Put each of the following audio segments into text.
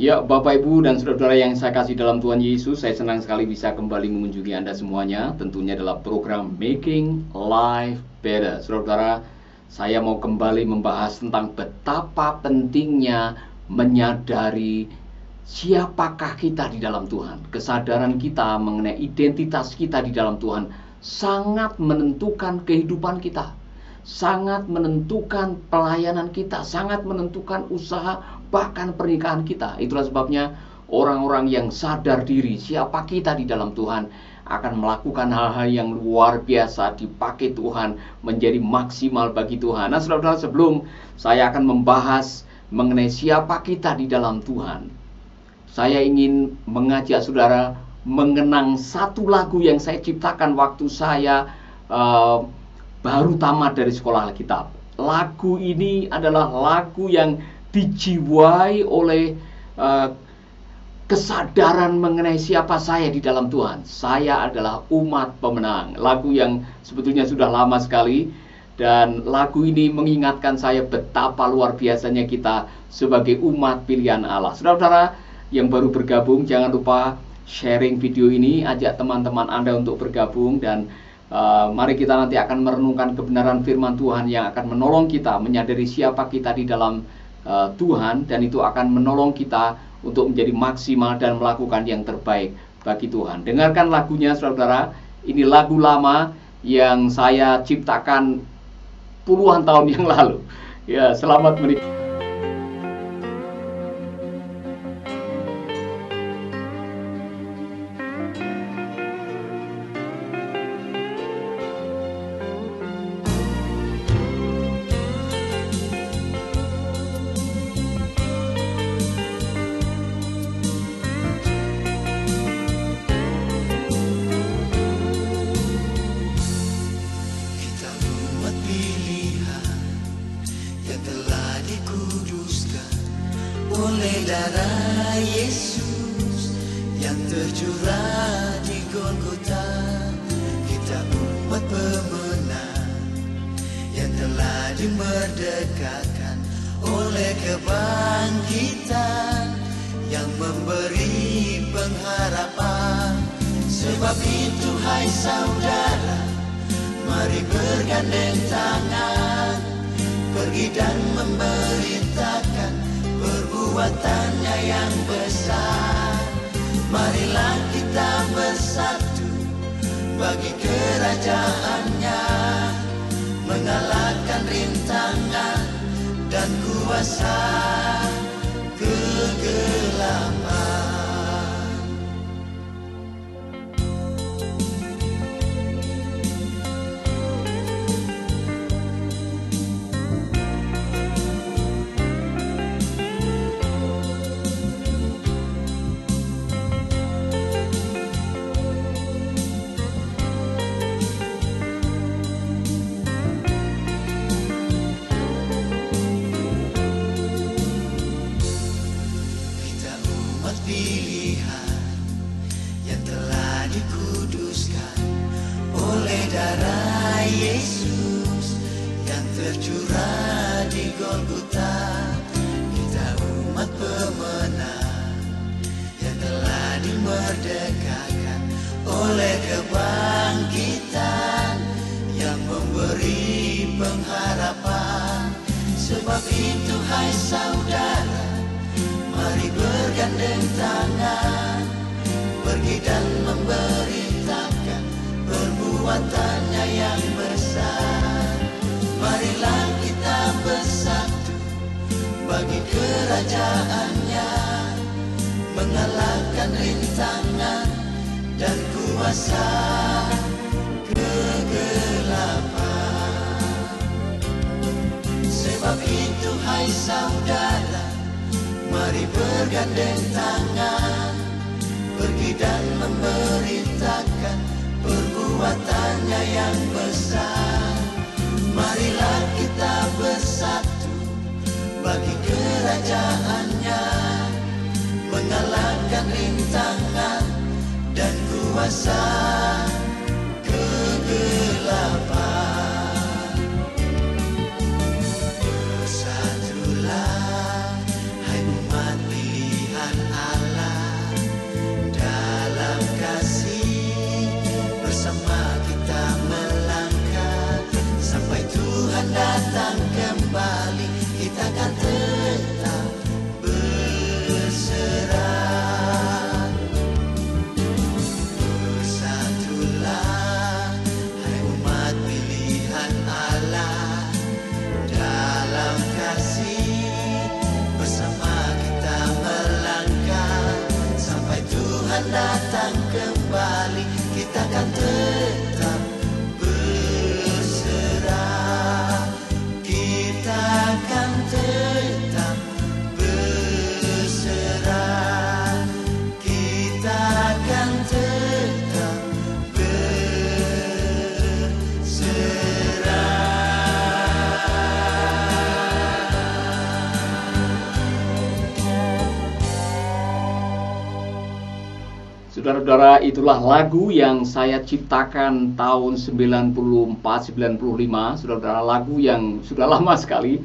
Ya, Bapak, Ibu, dan saudara-saudara yang saya kasih dalam Tuhan Yesus, saya senang sekali bisa kembali mengunjungi Anda semuanya. Tentunya dalam program Making Life Better. Saudara-saudara, saya mau kembali membahas tentang betapa pentingnya menyadari siapakah kita di dalam Tuhan. Kesadaran kita mengenai identitas kita di dalam Tuhan sangat menentukan kehidupan kita, sangat menentukan pelayanan kita, sangat menentukan usaha, bahkan pernikahan kita. Itulah sebabnya orang-orang yang sadar diri siapa kita di dalam Tuhan akan melakukan hal-hal yang luar biasa, dipakai Tuhan menjadi maksimal bagi Tuhan. Nah, saudara-saudara, sebelum saya akan membahas mengenai siapa kita di dalam Tuhan, saya ingin mengajak saudara mengenang satu lagu yang saya ciptakan waktu saya baru tamat dari sekolah Alkitab. Lagu ini adalah lagu yang dijiwai oleh kesadaran mengenai siapa saya di dalam Tuhan. Saya adalah umat pemenang. Lagu yang sebetulnya sudah lama sekali, dan lagu ini mengingatkan saya betapa luar biasanya kita sebagai umat pilihan Allah. Saudara-saudara yang baru bergabung, jangan lupa sharing video ini, ajak teman-teman Anda untuk bergabung, dan mari kita nanti akan merenungkan kebenaran firman Tuhan yang akan menolong kita menyadari siapa kita di dalam Tuhan, dan itu akan menolong kita untuk menjadi maksimal dan melakukan yang terbaik bagi Tuhan. Dengarkan lagunya, saudara-saudara. Ini lagu lama yang saya ciptakan puluhan tahun yang lalu. Ya, selamat menikmati. Oleh darah Yesus yang tercurah di Golgota, kita umat pemenang yang telah dimerdekakan oleh kebangkitan yang memberi pengharapan. Sebab itu hai saudara, mari bergandeng tangan, pergi dan memberitakan perbuatannya yang besar. Marilah kita bersatu bagi kerajaannya, mengalahkan rintangan dan kuasa kegelapan. Pilihan yang telah dikuduskan oleh darah Yesus yang tercurah di Golgota. Kita umat pemenang yang telah dimerdekakan oleh kebangkitan yang memberi pengharapan. Sebab itu hai saudara, mari bergandeng tangan, pergi dan memberitakan perbuatannya yang besar. Marilah kita bersatu bagi kerajaannya, mengalahkan rintangan dan kuasa kegelapan. Sebab itu hai saudara, mari bergandeng tangan, pergi dan memberitakan perbuatannya yang besar. Marilah kita bersatu bagi kerajaannya, mengalahkan rintangan dan kuasa kegelapan. Bersatulah hai umat pilihan Saudara-saudara, itulah lagu yang saya ciptakan tahun 94-95. Saudara-saudara, lagu yang sudah lama sekali.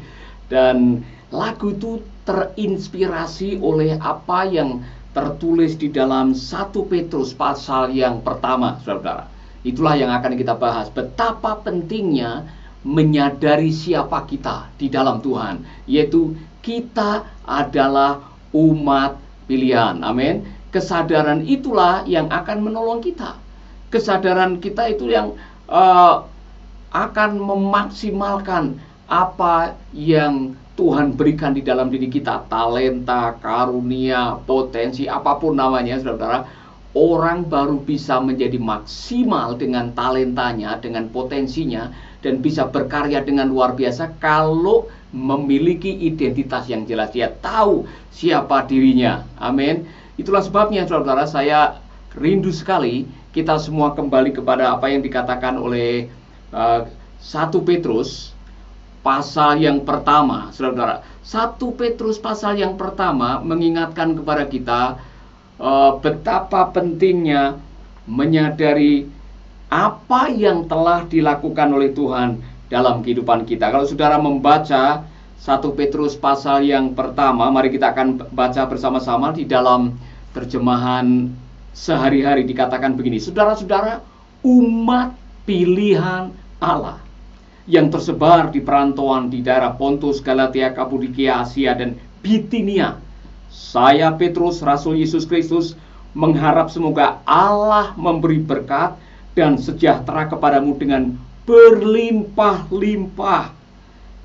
Dan lagu itu terinspirasi oleh apa yang tertulis di dalam 1 Petrus pasal yang pertama, saudara-saudara. Itulah yang akan kita bahas. Betapa pentingnya menyadari siapa kita di dalam Tuhan, yaitu kita adalah umat pilihan. Amin. Kesadaran itulah yang akan menolong kita. Kesadaran kita itu yang akan memaksimalkan apa yang Tuhan berikan di dalam diri kita. Talenta, karunia, potensi, apapun namanya, saudara-saudara. Orang baru bisa menjadi maksimal dengan talentanya, dengan potensinya, dan bisa berkarya dengan luar biasa kalau memiliki identitas yang jelas. Dia tahu siapa dirinya. Amin. Itulah sebabnya, saudara-saudara, saya rindu sekali kita semua kembali kepada apa yang dikatakan oleh 1 Petrus pasal yang pertama, saudara-saudara. 1 Petrus pasal yang pertama mengingatkan kepada kita betapa pentingnya menyadari apa yang telah dilakukan oleh Tuhan dalam kehidupan kita. Kalau saudara membaca 1 Petrus pasal yang pertama, mari kita akan baca bersama-sama di dalam terjemahan sehari-hari. Dikatakan begini, saudara-saudara, umat pilihan Allah yang tersebar di perantauan di daerah Pontus, Galatia, Kapadokia, Asia, dan Bitinia. Saya Petrus, Rasul Yesus Kristus, mengharap semoga Allah memberi berkat dan sejahtera kepadamu dengan berlimpah-limpah.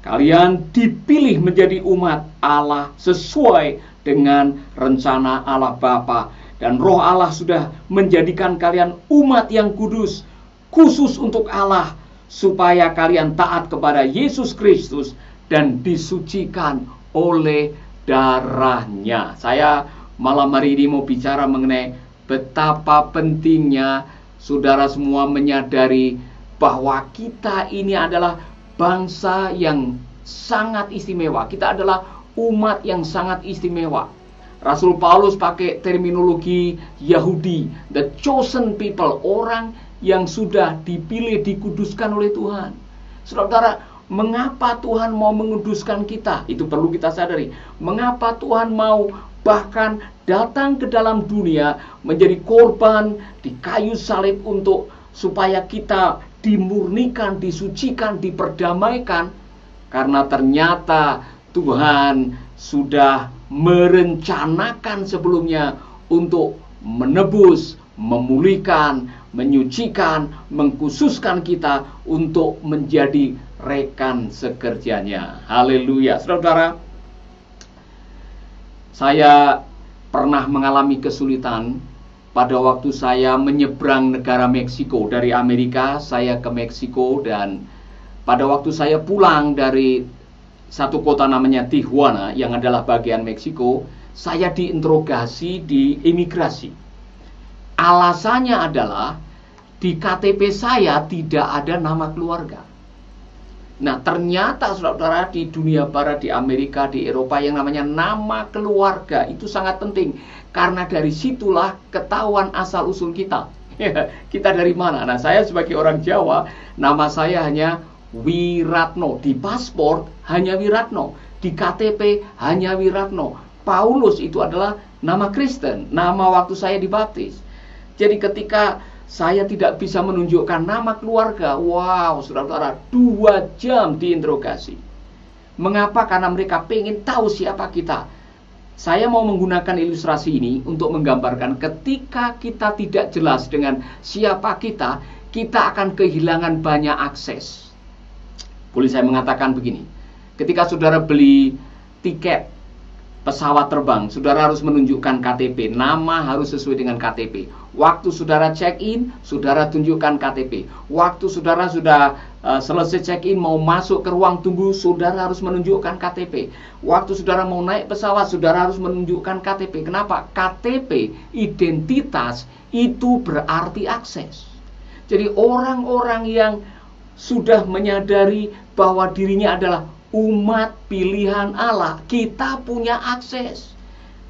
Kalian dipilih menjadi umat Allah sesuai dengan rencana Allah Bapa, dan Roh Allah sudah menjadikan kalian umat yang kudus, khusus untuk Allah, supaya kalian taat kepada Yesus Kristus dan disucikan oleh darahnya. Saya malam hari ini mau bicara mengenai betapa pentingnya saudara semua menyadari bahwa kita ini adalah bangsa yang sangat istimewa. Kita adalah umat yang sangat istimewa. Rasul Paulus pakai terminologi Yahudi, the chosen people, orang yang sudah dipilih, dikuduskan oleh Tuhan. Saudara, mengapa Tuhan mau menguduskan kita? Itu perlu kita sadari. Mengapa Tuhan mau bahkan datang ke dalam dunia menjadi korban di kayu salib untuk supaya kita dimurnikan, disucikan, diperdamaikan? Karena ternyata Tuhan sudah merencanakan sebelumnya untuk menebus, memulihkan, menyucikan, mengkhususkan kita untuk menjadi rekan sekerjanya. Haleluya. Saudara-saudara, saya pernah mengalami kesulitan pada waktu saya menyeberang negara Meksiko. Dari Amerika saya ke Meksiko, dan pada waktu saya pulang dari satu kota namanya Tijuana yang adalah bagian Meksiko, saya diinterogasi di imigrasi. Alasannya adalah di KTP saya tidak ada nama keluarga. Nah, ternyata saudara-saudara, di dunia barat, di Amerika, di Eropa, yang namanya nama keluarga itu sangat penting. Karena dari situlah ketahuan asal-usul kita. Kita dari mana? Nah, saya sebagai orang Jawa, nama saya hanya Wiratno. Di paspor hanya Wiratno. Di KTP hanya Wiratno. Paulus itu adalah nama Kristen, nama waktu saya dibaptis. Jadi ketika saya tidak bisa menunjukkan nama keluarga, wow, saudara-saudara, 2 jam diinterogasi. Mengapa? Karena mereka pengen tahu siapa kita. Saya mau menggunakan ilustrasi ini untuk menggambarkan ketika kita tidak jelas dengan siapa kita akan kehilangan banyak akses. Boleh saya mengatakan begini, ketika saudara beli tiket pesawat terbang, saudara harus menunjukkan KTP, nama harus sesuai dengan KTP. Waktu saudara check-in, saudara tunjukkan KTP. Waktu saudara sudah selesai check-in, mau masuk ke ruang tunggu, saudara harus menunjukkan KTP. Waktu saudara mau naik pesawat, saudara harus menunjukkan KTP. Kenapa? KTP, identitas, itu berarti akses. Jadi orang-orang yang sudah menyadari bahwa dirinya adalah umat pilihan Allah, kita punya akses.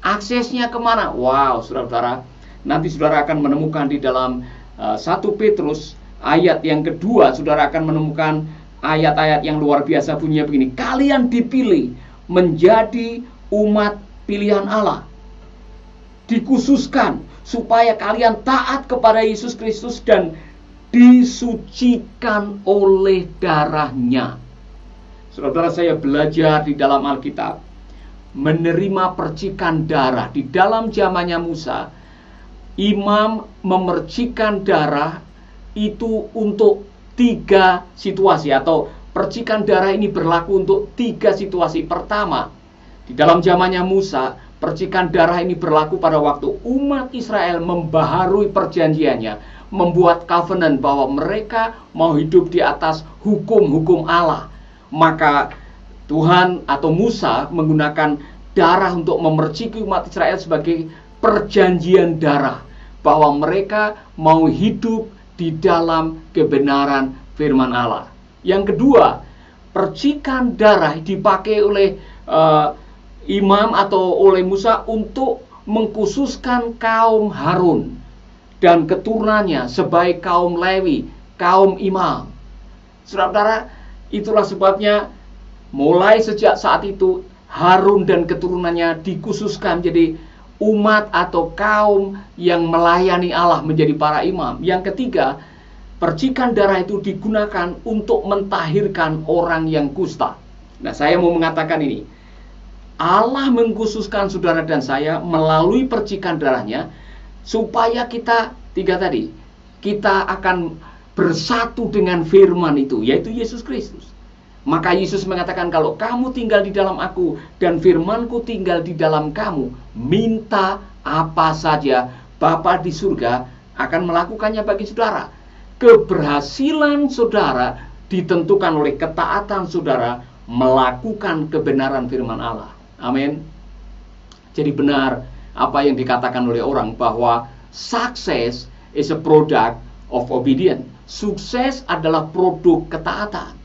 Aksesnya kemana? Wow, saudara-saudara, Nanti saudara akan menemukan di dalam 1 Petrus ayat yang kedua, saudara akan menemukan ayat-ayat yang luar biasa bunyinya begini. Kalian dipilih menjadi umat pilihan Allah, dikhususkan supaya kalian taat kepada Yesus Kristus dan disucikan oleh darahnya. Saudara, saya belajar di dalam Alkitab menerima percikan darah. Di dalam zamannya Musa, imam memercikan darah itu untuk 3 situasi, atau percikan darah ini berlaku untuk 3 situasi. Pertama, di dalam zamannya Musa, percikan darah ini berlaku pada waktu umat Israel membaharui perjanjiannya, membuat covenant bahwa mereka mau hidup di atas hukum-hukum Allah. Maka Tuhan atau Musa menggunakan darah untuk memerciki umat Israel sebagai perjanjian darah, bahwa mereka mau hidup di dalam kebenaran firman Allah. Yang kedua, percikan darah dipakai oleh imam atau oleh Musa untuk mengkhususkan kaum Harun dan keturunannya sebagai kaum Lewi, kaum imam. Saudara-saudara, itulah sebabnya mulai sejak saat itu Harun dan keturunannya dikhususkan jadi umat atau kaum yang melayani Allah, menjadi para imam. Yang ketiga, percikan darah itu digunakan untuk mentahirkan orang yang kusta. Nah, saya mau mengatakan ini, Allah mengkhususkan saudara dan saya melalui percikan darahnya supaya kita kita akan bersatu dengan firman itu, yaitu Yesus Kristus. Maka Yesus mengatakan, kalau kamu tinggal di dalam aku dan firmanku tinggal di dalam kamu, minta apa saja, Bapa di surga akan melakukannya bagi saudara. Keberhasilan saudara ditentukan oleh ketaatan saudara melakukan kebenaran firman Allah. Amin. Jadi benar apa yang dikatakan oleh orang bahwa success is a product of obedience. Sukses adalah produk ketaatan.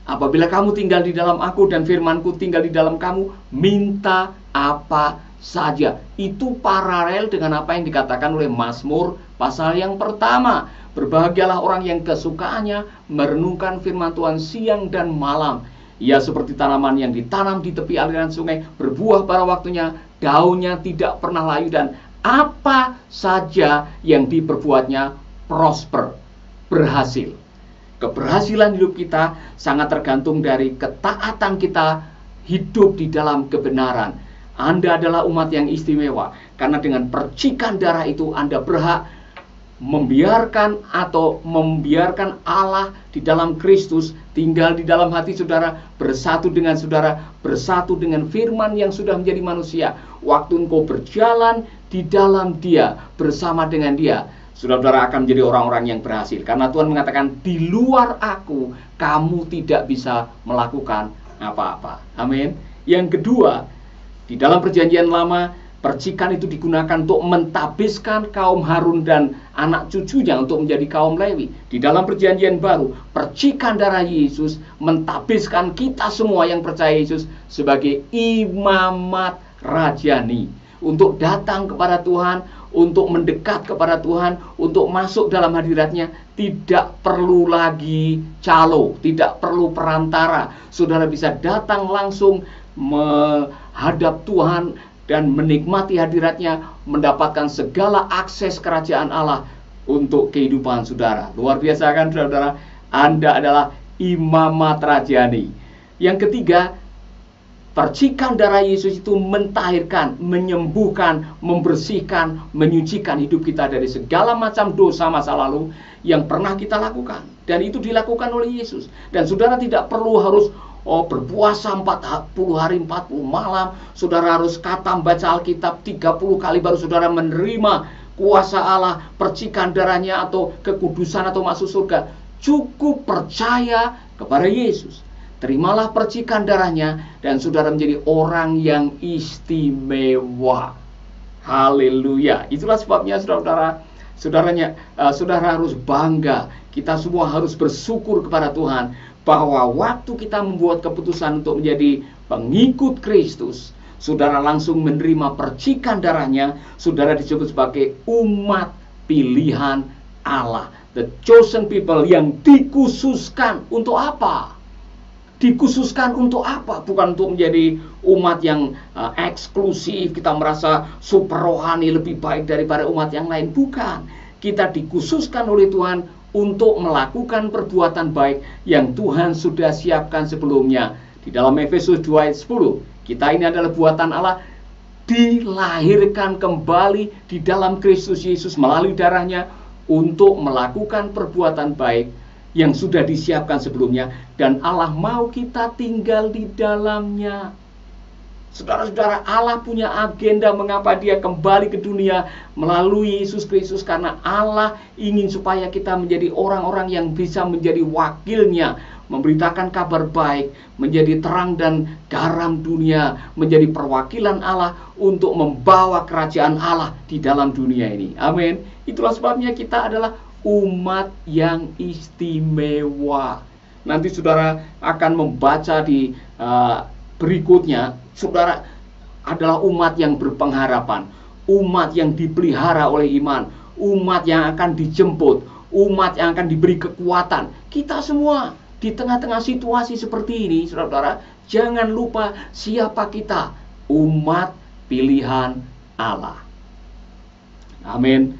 Apabila kamu tinggal di dalam aku dan firmanku tinggal di dalam kamu, minta apa saja. Itu paralel dengan apa yang dikatakan oleh Mazmur pasal yang pertama. Berbahagialah orang yang kesukaannya merenungkan firman Tuhan siang dan malam. Ia seperti tanaman yang ditanam di tepi aliran sungai, berbuah pada waktunya, daunnya tidak pernah layu, dan apa saja yang diperbuatnya prosper, berhasil. Keberhasilan hidup kita sangat tergantung dari ketaatan kita hidup di dalam kebenaran. Anda adalah umat yang istimewa, karena dengan percikan darah itu Anda berhak membiarkan Allah di dalam Kristus tinggal di dalam hati saudara, bersatu dengan saudara, bersatu dengan firman yang sudah menjadi manusia. Waktu engkau berjalan di dalam Dia, bersama dengan Dia, saudara-saudara akan menjadi orang-orang yang berhasil. Karena Tuhan mengatakan, di luar aku, kamu tidak bisa melakukan apa-apa. Amin. Yang kedua, di dalam perjanjian lama, percikan itu digunakan untuk mentabiskan kaum Harun dan anak cucunya untuk menjadi kaum Lewi. Di dalam perjanjian baru, percikan darah Yesus mentabiskan kita semua yang percaya Yesus sebagai imamat rajani. Untuk datang kepada Tuhan, untuk mendekat kepada Tuhan, untuk masuk dalam hadiratnya, tidak perlu lagi calo, tidak perlu perantara. Saudara bisa datang langsung menghadap Tuhan dan menikmati hadiratnya, mendapatkan segala akses kerajaan Allah untuk kehidupan saudara. Luar biasa kan saudara? Anda adalah imamat rajani. Yang ketiga, percikan darah Yesus itu mentahirkan, menyembuhkan, membersihkan, menyucikan hidup kita dari segala macam dosa masa lalu yang pernah kita lakukan. Dan itu dilakukan oleh Yesus. Dan saudara tidak perlu harus berpuasa 40 hari 40 malam. Saudara harus khatam baca Alkitab 30 kali baru saudara menerima kuasa Allah, percikan darahnya atau kekudusan atau masuk surga. Cukup percaya kepada Yesus. Terimalah percikan darahnya dan saudara menjadi orang yang istimewa. Haleluya. Itulah sebabnya saudara harus bangga. Kita semua harus bersyukur kepada Tuhan bahwa waktu kita membuat keputusan untuk menjadi pengikut Kristus, saudara langsung menerima percikan darahnya, saudara disebut sebagai umat pilihan Allah. The chosen people, yang dikhususkan untuk apa? Dikhususkan untuk apa? Bukan untuk menjadi umat yang eksklusif, kita merasa super rohani, lebih baik daripada umat yang lain. Bukan. Kita dikhususkan oleh Tuhan untuk melakukan perbuatan baik yang Tuhan sudah siapkan sebelumnya. Di dalam Efesus 2 ayat 10, kita ini adalah buatan Allah, dilahirkan kembali di dalam Kristus Yesus melalui darahnya untuk melakukan perbuatan baik yang sudah disiapkan sebelumnya, dan Allah mau kita tinggal di dalamnya. Saudara-saudara, Allah punya agenda mengapa Dia kembali ke dunia melalui Yesus Kristus, karena Allah ingin supaya kita menjadi orang-orang yang bisa menjadi wakilnya, memberitakan kabar baik, menjadi terang dan garam dunia, menjadi perwakilan Allah untuk membawa kerajaan Allah di dalam dunia ini. Amin. Itulah sebabnya kita adalah umat yang istimewa. Nanti saudara akan membaca di berikutnya, saudara adalah umat yang berpengharapan, umat yang dipelihara oleh iman, umat yang akan dijemput, umat yang akan diberi kekuatan. Kita semua di tengah-tengah situasi seperti ini, saudara-saudara, jangan lupa siapa kita, umat pilihan Allah. Amin.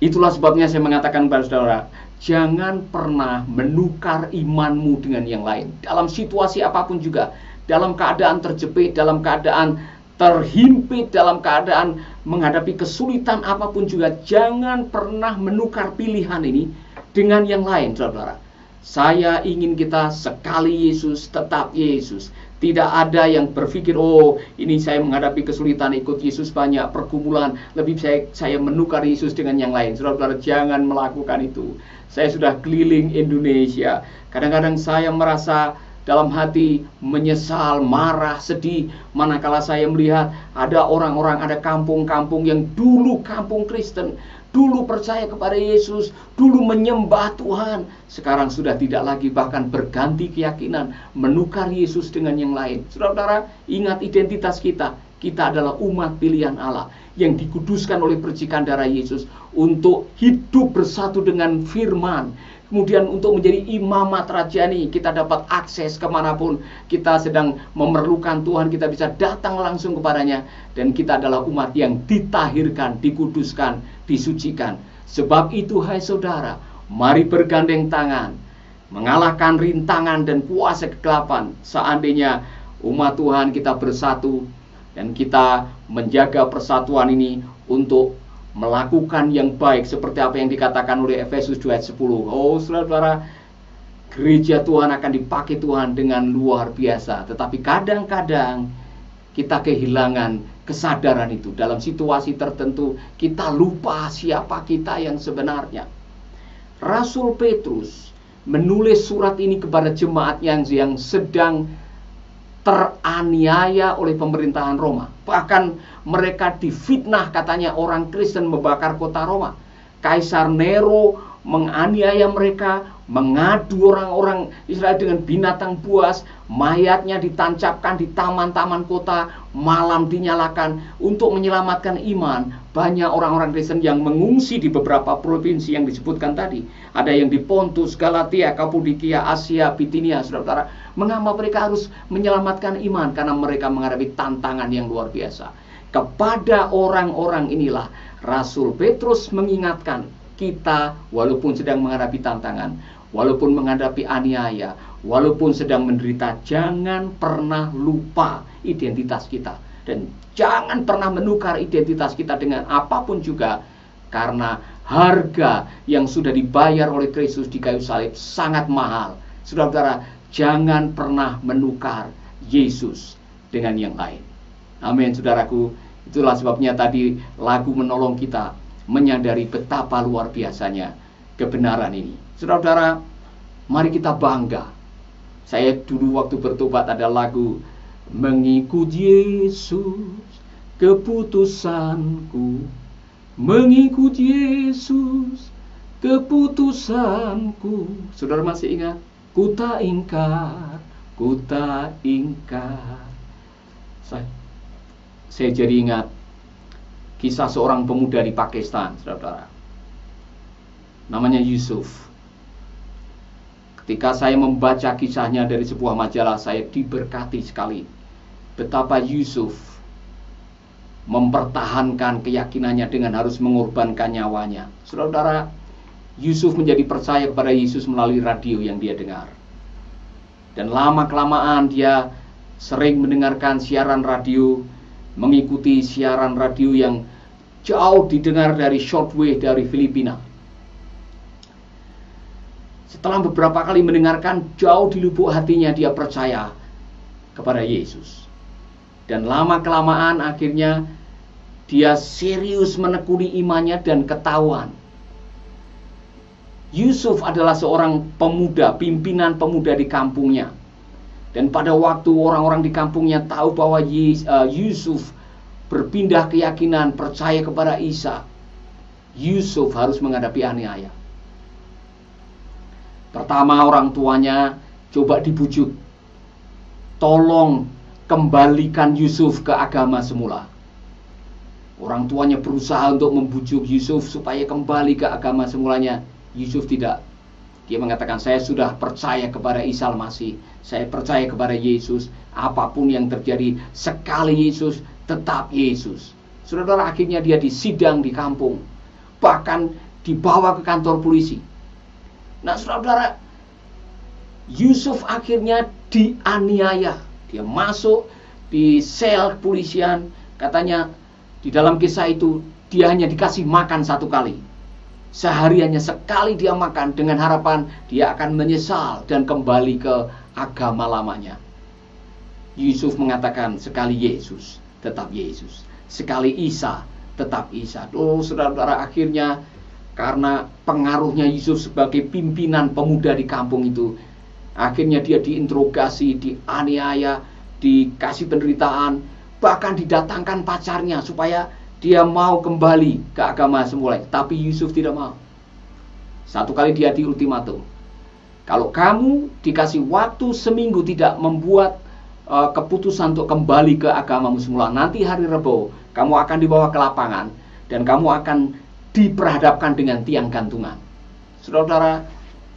Itulah sebabnya saya mengatakan kepada saudara, jangan pernah menukar imanmu dengan yang lain. Dalam situasi apapun juga, dalam keadaan terjepit, dalam keadaan terhimpit, dalam keadaan menghadapi kesulitan apapun juga, jangan pernah menukar pilihan ini dengan yang lain, saudara-saudara. Saya ingin kita sekali Yesus, tetap Yesus. Tidak ada yang berpikir, oh ini saya menghadapi kesulitan ikut Yesus banyak pergumulan, lebih saya menukar Yesus dengan yang lain. Saudara-saudara, jangan melakukan itu. Saya sudah keliling Indonesia. Kadang-kadang saya merasa dalam hati menyesal, marah, sedih, manakala saya melihat ada orang-orang, ada kampung-kampung yang dulu kampung Kristen, dulu percaya kepada Yesus, dulu menyembah Tuhan, sekarang sudah tidak lagi, bahkan berganti keyakinan, menukar Yesus dengan yang lain. Saudara-saudara, ingat identitas kita. Kita adalah umat pilihan Allah yang dikuduskan oleh percikan darah Yesus untuk hidup bersatu dengan firman. Kemudian untuk menjadi imamat rajani, kita dapat akses kemanapun kita sedang memerlukan Tuhan, kita bisa datang langsung kepadanya. Dan kita adalah umat yang ditahirkan, dikuduskan, disucikan. Sebab itu, hai saudara, mari bergandeng tangan, mengalahkan rintangan dan kuasa kegelapan. Seandainya umat Tuhan kita bersatu, dan kita menjaga persatuan ini untuk melakukan yang baik seperti apa yang dikatakan oleh Efesus 2 ayat 10. Oh saudara-saudara, gereja Tuhan akan dipakai Tuhan dengan luar biasa. Tetapi kadang-kadang kita kehilangan kesadaran itu. Dalam situasi tertentu kita lupa siapa kita yang sebenarnya. Rasul Petrus menulis surat ini kepada jemaat yang sedang teraniaya oleh pemerintahan Roma. Bahkan mereka difitnah, katanya orang Kristen membakar kota Roma. Kaisar Nero menganiaya mereka, mengadu orang-orang Israel dengan binatang buas, mayatnya ditancapkan di taman-taman kota, malam dinyalakan. Untuk menyelamatkan iman, banyak orang-orang Kristen yang mengungsi di beberapa provinsi yang disebutkan tadi. Ada yang di Pontus, Galatia, Kapadokia, Asia, Bitinia, saudara-saudara. Mengapa mereka harus menyelamatkan iman? Karena mereka menghadapi tantangan yang luar biasa. Kepada orang-orang inilah Rasul Petrus mengingatkan kita, walaupun sedang menghadapi tantangan, walaupun menghadapi aniaya, walaupun sedang menderita, jangan pernah lupa identitas kita. Dan jangan pernah menukar identitas kita dengan apapun juga, karena harga yang sudah dibayar oleh Kristus di kayu salib sangat mahal. Saudara-saudara, jangan pernah menukar Yesus dengan yang lain. Amin, saudaraku. Itulah sebabnya tadi lagu menolong kita menyadari betapa luar biasanya kebenaran ini. Saudara-saudara, mari kita bangga. Saya dulu waktu bertobat ada lagu, mengikut Yesus keputusanku, mengikut Yesus keputusanku. Saudara masih ingat? Ku tak ingkar, ku tak ingkar. saya jadi ingat kisah seorang pemuda di Pakistan, saudara-saudara. Namanya Yusuf. Ketika saya membaca kisahnya dari sebuah majalah, saya diberkati sekali betapa Yusuf mempertahankan keyakinannya dengan harus mengorbankan nyawanya. Saudara-saudara, Yusuf menjadi percaya kepada Yesus melalui radio yang dia dengar. Dan lama-kelamaan dia sering mendengarkan siaran radio, mengikuti siaran radio yang jauh didengar dari shortwave dari Filipina. Setelah beberapa kali mendengarkan, jauh di lubuk hatinya dia percaya kepada Yesus. Dan lama-kelamaan akhirnya dia serius menekuni imannya dan ketahuan Yusuf adalah seorang pemuda, pimpinan pemuda di kampungnya. Dan pada waktu orang-orang di kampungnya tahu bahwa Yusuf berpindah keyakinan, percaya kepada Isa, Yusuf harus menghadapi aniaya. Pertama, orang tuanya coba dibujuk, tolong kembalikan Yusuf ke agama semula. Orang tuanya berusaha untuk membujuk Yusuf supaya kembali ke agama semulanya. Yusuf tidak. Dia mengatakan, saya sudah percaya kepada Isa Al-Masih, saya percaya kepada Yesus. Apapun yang terjadi, sekali Yesus, tetap Yesus. Saudara, akhirnya dia disidang di kampung, bahkan dibawa ke kantor polisi. Nah, saudara, Yusuf akhirnya dianiaya. Dia masuk di sel kepolisian. Katanya di dalam kisah itu dia hanya dikasih makan 1 kali. Sehari hanya sekali dia makan, dengan harapan dia akan menyesal dan kembali ke agama lamanya. Yusuf mengatakan, sekali Yesus, tetap Yesus. Sekali Isa, tetap Isa. Oh, saudara-saudara, akhirnya karena pengaruhnya Yusuf sebagai pimpinan pemuda di kampung itu, akhirnya dia diinterogasi, dianiaya, dikasih penderitaan, bahkan didatangkan pacarnya supaya dia mau kembali ke agama semula. Tapi Yusuf tidak mau. 1 kali dia di ultimatum, kalau kamu dikasih waktu seminggu tidak membuat keputusan untuk kembali ke agamamu semula, nanti hari Rebo kamu akan dibawa ke lapangan dan kamu akan diperhadapkan dengan tiang gantungan. Saudara-saudara,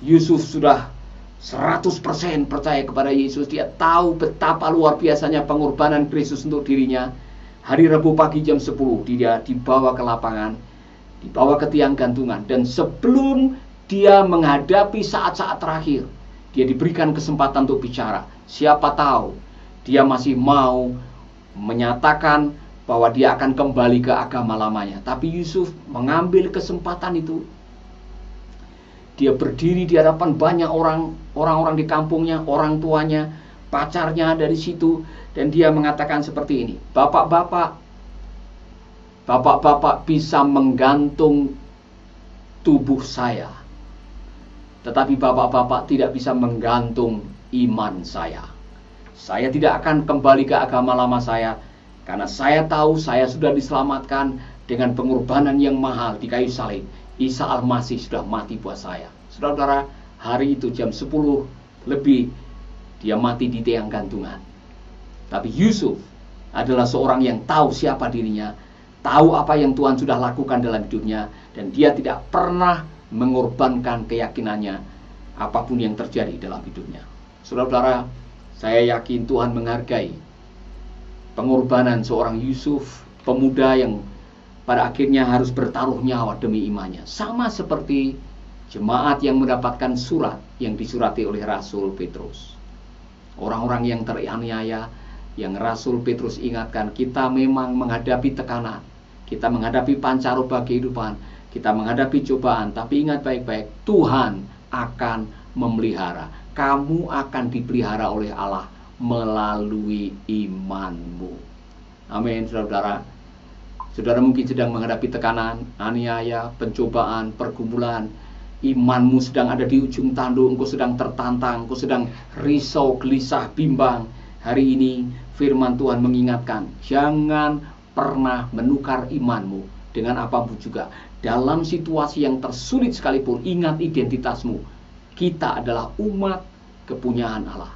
Yusuf sudah 100% percaya kepada Yesus. Dia tahu betapa luar biasanya pengorbanan Kristus untuk dirinya. Hari Rabu pagi jam 10 dia dibawa ke lapangan, dibawa ke tiang gantungan. Dan sebelum dia menghadapi saat-saat terakhir, dia diberikan kesempatan untuk bicara. Siapa tahu dia masih mau menyatakan bahwa dia akan kembali ke agama lamanya. Tapi Yusuf mengambil kesempatan itu. Dia berdiri di hadapan banyak orang-orang di kampungnya, orang tuanya, pacarnya dari situ, dan dia mengatakan seperti ini, bapak-bapak bisa menggantung tubuh saya, tetapi bapak-bapak tidak bisa menggantung iman saya. Saya tidak akan kembali ke agama lama saya, karena saya tahu saya sudah diselamatkan dengan pengorbanan yang mahal di kayu salib. Isa Al-Masih sudah mati buat saya. Saudara-saudara, hari itu jam 10 lebih dia mati di tiang gantungan. Tapi Yusuf adalah seorang yang tahu siapa dirinya, tahu apa yang Tuhan sudah lakukan dalam hidupnya, dan dia tidak pernah mengorbankan keyakinannya apapun yang terjadi dalam hidupnya. Saudara-saudara, saya yakin Tuhan menghargai pengorbanan seorang Yusuf, pemuda yang pada akhirnya harus bertaruh nyawa demi imannya. Sama seperti jemaat yang mendapatkan surat yang disurati oleh Rasul Petrus. Orang-orang yang teraniaya, yang Rasul Petrus ingatkan, kita memang menghadapi tekanan, kita menghadapi pancaroba kehidupan, kita menghadapi cobaan, tapi ingat baik-baik, Tuhan akan memelihara. Kamu akan dipelihara oleh Allah melalui imanmu. Amin, saudara-saudara. Saudara mungkin sedang menghadapi tekanan, aniaya, pencobaan, pergumulan. Imanmu sedang ada di ujung tanduk, engkau sedang tertantang, engkau sedang risau, gelisah, bimbang. Hari ini firman Tuhan mengingatkan, jangan pernah menukar imanmu dengan apapun juga. Dalam situasi yang tersulit sekalipun, ingat identitasmu. Kita adalah umat kepunyaan Allah,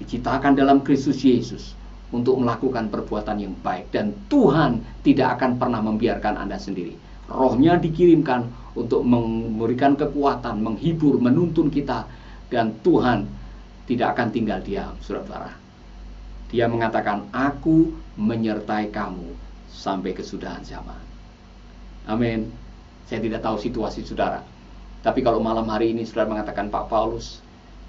diciptakan dalam Kristus Yesus untuk melakukan perbuatan yang baik. Dan Tuhan tidak akan pernah membiarkan Anda sendiri. Roh-Nya dikirimkan untuk memberikan kekuatan, menghibur, menuntun kita. Dan Tuhan tidak akan tinggal diam, saudara-saudara. Dia mengatakan, aku menyertai kamu sampai kesudahan zaman. Amin. Saya tidak tahu situasi saudara. Tapi kalau malam hari ini saudara mengatakan, Pak Paulus,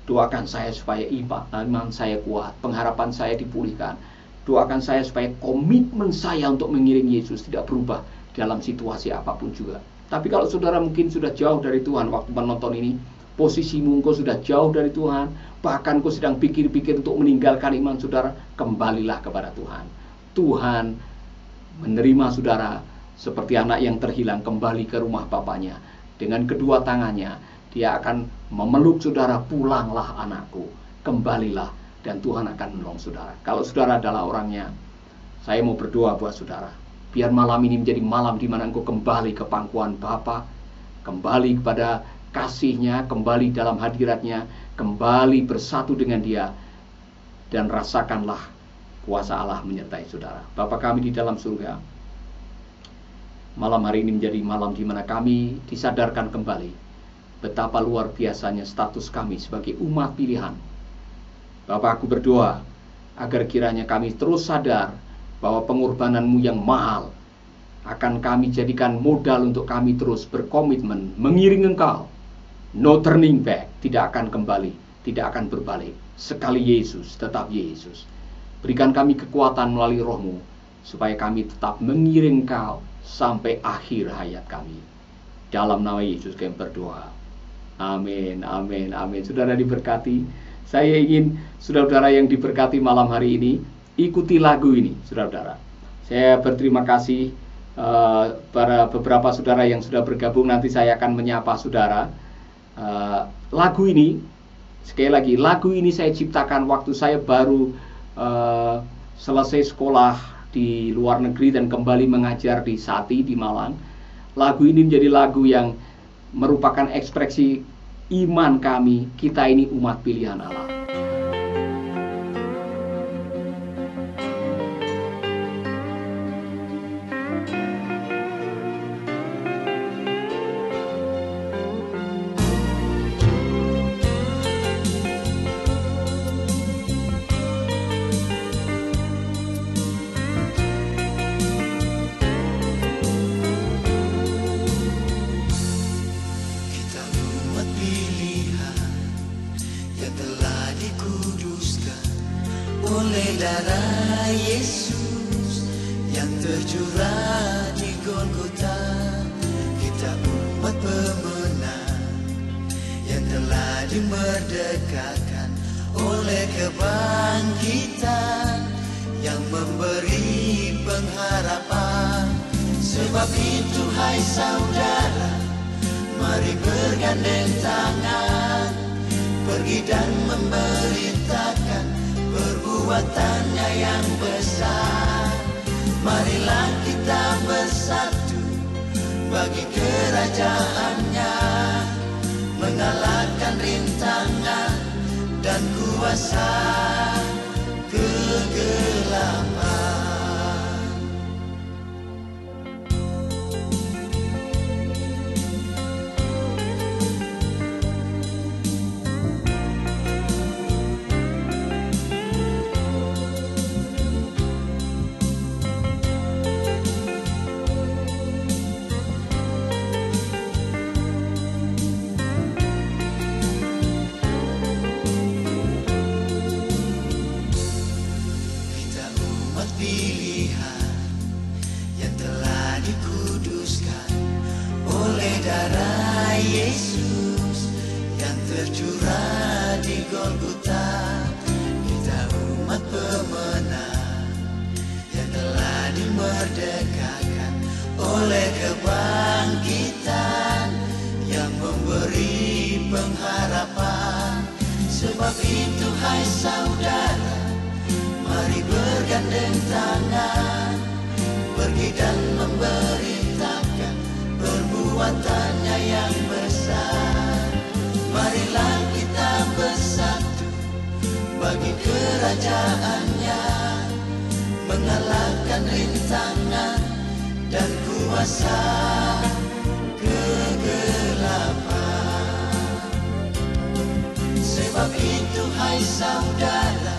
doakan saya supaya iman saya kuat, pengharapan saya dipulihkan. Doakan saya supaya komitmen saya untuk mengiringi Yesus tidak berubah dalam situasi apapun juga. Tapi kalau saudara mungkin sudah jauh dari Tuhan waktu menonton ini, posisimu engkau sudah jauh dari Tuhan, bahkan engkau sedang pikir-pikir untuk meninggalkan iman saudara, kembalilah kepada Tuhan. Tuhan menerima saudara seperti anak yang terhilang kembali ke rumah bapaknya. Dengan kedua tangannya, dia akan memeluk saudara, pulanglah anakku, kembalilah, dan Tuhan akan menolong saudara. Kalau saudara adalah orangnya, saya mau berdoa buat saudara. Biar malam ini menjadi malam di mana engkau kembali ke pangkuan Bapa, kembali kepada kasih-Nya, kembali dalam hadirat-Nya, kembali bersatu dengan Dia, dan rasakanlah kuasa Allah menyertai saudara. Bapa kami di dalam surga, malam hari ini menjadi malam di mana kami disadarkan kembali betapa luar biasanya status kami sebagai umat pilihan. Bapa, aku berdoa agar kiranya kami terus sadar bahwa pengorbanan-Mu yang mahal akan kami jadikan modal untuk kami terus berkomitmen mengiring Engkau. No turning back, tidak akan kembali, tidak akan berbalik. Sekali Yesus, tetap Yesus. Berikan kami kekuatan melalui Roh-Mu, supaya kami tetap mengiring Engkau sampai akhir hayat kami. Dalam nama Yesus kami berdoa. Amin, amin, amin. Saudara diberkati. Saya ingin saudara-saudara yang diberkati malam hari ini, ikuti lagu ini, saudara-saudara. Saya berterima kasih para beberapa saudara yang sudah bergabung. Nanti saya akan menyapa saudara. Lagu ini, sekali lagi, lagu ini saya ciptakan waktu saya baru selesai sekolah di luar negeri dan kembali mengajar di Sati di Malang. Lagu ini menjadi lagu yang merupakan ekspresi iman kami, kita ini umat pilihan Allah. Oleh darah Yesus yang tercurah di Golgota, kita umat pemenang yang telah dimerdekakan oleh kebangkitan yang memberi pengharapan. Sebab itu hai saudara, mari bergandeng tangan, pergi dan memberitakan perbuatannya yang besar. Marilah kita bersatu bagi kerajaannya, mengalahkan rintangan dan kuasa kegelapan. Pilihan yang telah dikuduskan oleh darah Yesus yang tercurah di Golgota. Kita umat pemenang yang telah dimerdekakan oleh kebangkitan yang memberi pengharapan. Sebab itu hai saudara, mari bergandeng tangan, pergi dan memberitakan perbuatannya yang besar. Marilah kita bersatu bagi kerajaannya, dan kuasa kegelapan. Sebab itu hai saudara,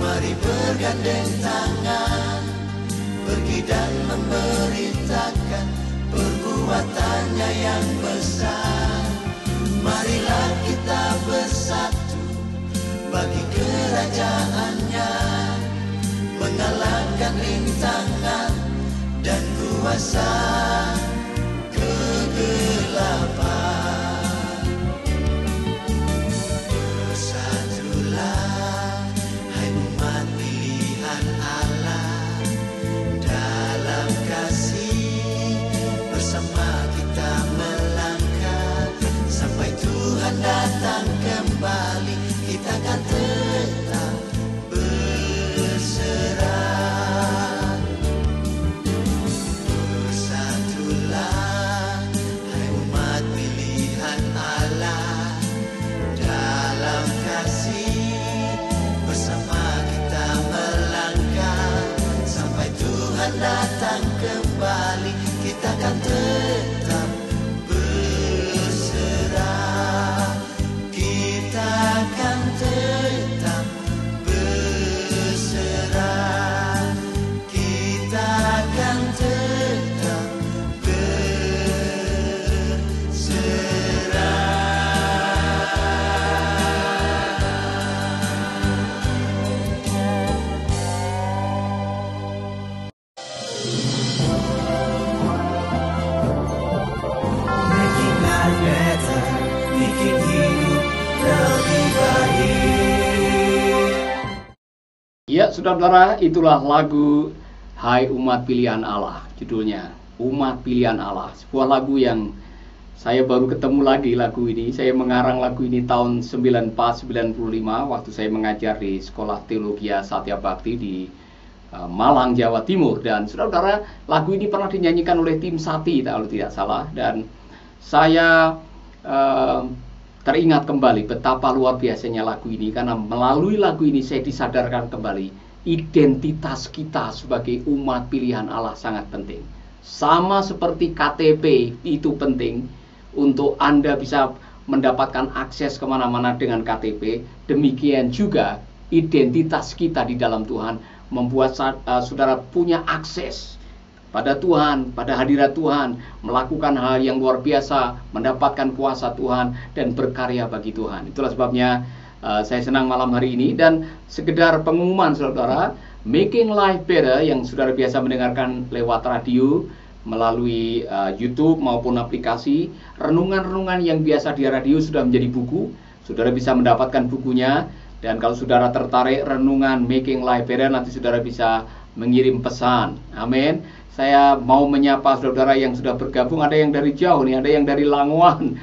mari bergandeng tangan, pergi dan memberitakan perbuatannya yang besar. Marilah kita bersatu bagi kerajaannya, mengalahkan rintangan dan kuasa kegelapan. Bersatulah hai umat pilihan Allah, dalam kasih bersama kita melangkah sampai Tuhan datang kembali. Kita akan tetap berserah. Bersatulah hai umat pilihan Allah, dalam kasih bersama kita melangkah sampai Tuhan datang kembali. Kita akan tetap berserah. Kita akan tetap berserah. Kita akan tetap Making life better, bikin hidup lebih baik. Ya, saudara-saudara, itulah lagu Hai Umat Pilihan Allah, judulnya Umat Pilihan Allah. Sebuah lagu yang saya baru ketemu lagi lagu ini. Saya mengarang lagu ini tahun 94-95 waktu saya mengajar di Sekolah Teologi Satya Bakti di Malang, Jawa Timur. Dan saudara-saudara, lagu ini pernah dinyanyikan oleh tim Sati kalau tidak salah. Dan saya teringat kembali betapa luar biasanya lagu ini, karena melalui lagu ini saya disadarkan kembali identitas kita sebagai umat pilihan Allah sangat penting. Sama seperti KTP itu penting untuk Anda bisa mendapatkan akses kemana-mana dengan KTP, demikian juga identitas kita di dalam Tuhan membuat saudara punya akses pada Tuhan, pada hadirat Tuhan, melakukan hal yang luar biasa, mendapatkan kuasa Tuhan, dan berkarya bagi Tuhan. Itulah sebabnya saya senang malam hari ini. Dan sekedar pengumuman saudara, Making Life Better yang saudara biasa mendengarkan lewat radio, melalui YouTube maupun aplikasi, renungan-renungan yang biasa di radio sudah menjadi buku. Saudara bisa mendapatkan bukunya. Dan kalau saudara tertarik renungan Making Life Better, nanti saudara bisa mengirim pesan. Amin. Saya mau menyapa saudara yang sudah bergabung. Ada yang dari jauh nih, ada yang dari Langoan.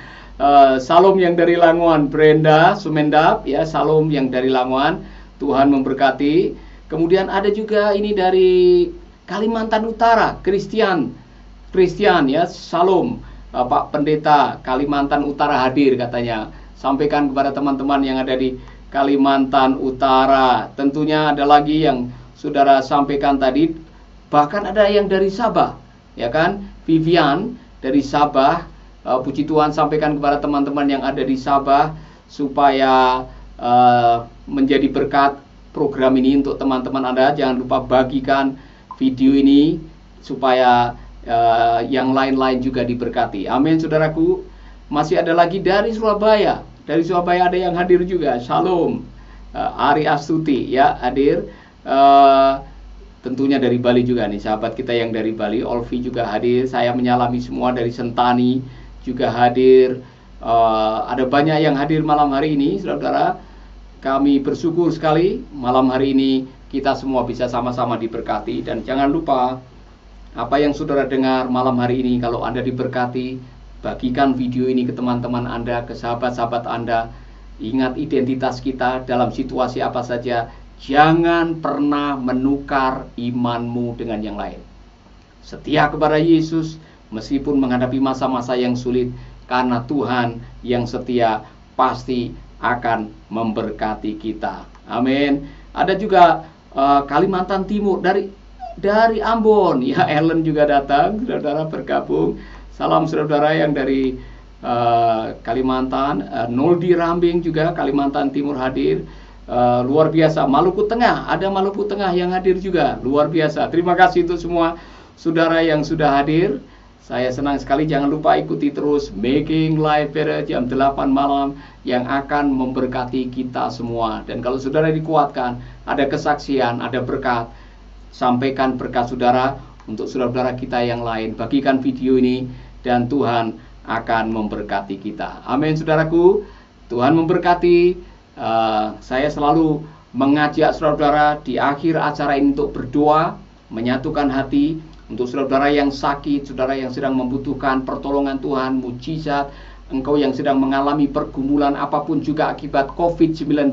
Salam yang dari Langoan, Brenda Sumendap, ya, salam yang dari Langoan. Tuhan memberkati. Kemudian ada juga ini dari Kalimantan Utara, Christian ya, salam. Pak Pendeta Kalimantan Utara hadir katanya. Sampaikan kepada teman-teman yang ada di Kalimantan Utara. Tentunya ada lagi yang saudara sampaikan tadi, bahkan ada yang dari Sabah, ya kan? Vivian dari Sabah. Puji Tuhan, sampaikan kepada teman-teman yang ada di Sabah supaya menjadi berkat program ini untuk teman-teman Anda. Jangan lupa bagikan video ini supaya yang lain-lain juga diberkati. Amin, saudaraku. Masih ada lagi dari Surabaya. Dari Surabaya ada yang hadir juga. Shalom. Ari Astuti ya hadir. Tentunya dari Bali juga nih, sahabat kita yang dari Bali. Olvi juga hadir. Saya menyalami semua dari Sentani juga hadir. Ada banyak yang hadir malam hari ini, saudara. Kami bersyukur sekali malam hari ini kita semua bisa sama-sama diberkati. Dan jangan lupa, apa yang saudara dengar malam hari ini, kalau Anda diberkati, bagikan video ini ke teman-teman Anda, ke sahabat-sahabat Anda. Ingat identitas kita dalam situasi apa saja. Jangan pernah menukar imanmu dengan yang lain. Setia kepada Yesus meskipun menghadapi masa-masa yang sulit, karena Tuhan yang setia pasti akan memberkati kita. Amin. Ada juga Kalimantan Timur, dari dari Ambon. Ya, Ellen juga datang, saudara bergabung. Salam saudara yang dari Kalimantan. Noldi Rambing juga Kalimantan Timur hadir. Luar biasa. Maluku Tengah, ada Maluku Tengah yang hadir juga. Luar biasa. Terima kasih untuk semua saudara yang sudah hadir. Saya senang sekali. Jangan lupa ikuti terus Making Life Better jam 8 malam yang akan memberkati kita semua. Dan kalau saudara dikuatkan, ada kesaksian, ada berkat, sampaikan berkat saudara untuk saudara-saudara kita yang lain. Bagikan video ini dan Tuhan akan memberkati kita. Amin saudaraku. Tuhan memberkati. Saya selalu mengajak saudara-saudara di akhir acara ini untuk berdoa, menyatukan hati untuk saudara-saudara yang sakit, saudara yang sedang membutuhkan pertolongan Tuhan, mujizat, engkau yang sedang mengalami pergumulan apapun juga akibat COVID-19,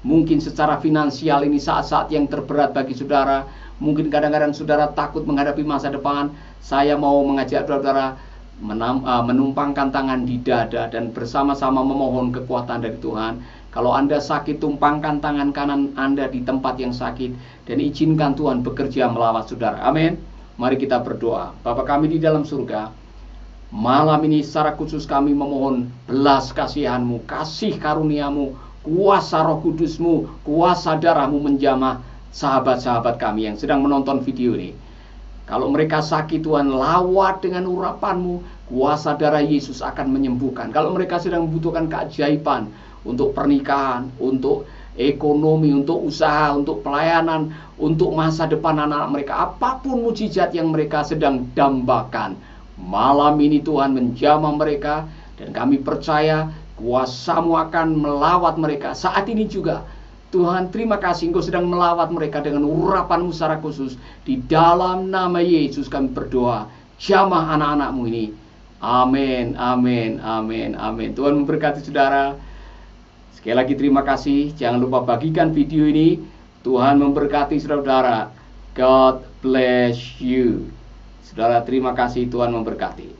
mungkin secara finansial ini saat-saat yang terberat bagi saudara, mungkin kadang-kadang saudara takut menghadapi masa depan. Saya mau mengajak saudara menumpangkan tangan di dada dan bersama-sama memohon kekuatan dari Tuhan. Kalau Anda sakit, tumpangkan tangan kanan Anda di tempat yang sakit dan izinkan Tuhan bekerja melawat saudara. Amin. Mari kita berdoa. Bapa kami di dalam surga, malam ini secara khusus kami memohon belas kasihan-Mu, kasih karunia-Mu, kuasa Roh Kudus-Mu, kuasa darah-Mu menjamah sahabat-sahabat kami yang sedang menonton video ini. Kalau mereka sakit, Tuhan, lawat dengan urapan-Mu, kuasa darah Yesus akan menyembuhkan. Kalau mereka sedang membutuhkan keajaiban untuk pernikahan, untuk ekonomi, untuk usaha, untuk pelayanan, untuk masa depan anak-anak mereka, apapun mujizat yang mereka sedang dambakan, malam ini Tuhan menjamah mereka. Dan kami percaya kuasa-Mu akan melawat mereka. Saat ini juga Tuhan, terima kasih Engkau sedang melawat mereka dengan urapan-Mu secara khusus. Di dalam nama Yesus kami berdoa, jamah anak-anak-Mu ini. Amin, amin, amin, amin. Tuhan memberkati saudara. Sekali lagi terima kasih. Jangan lupa bagikan video ini. Tuhan memberkati saudara. God bless you. Saudara, terima kasih. Tuhan memberkati.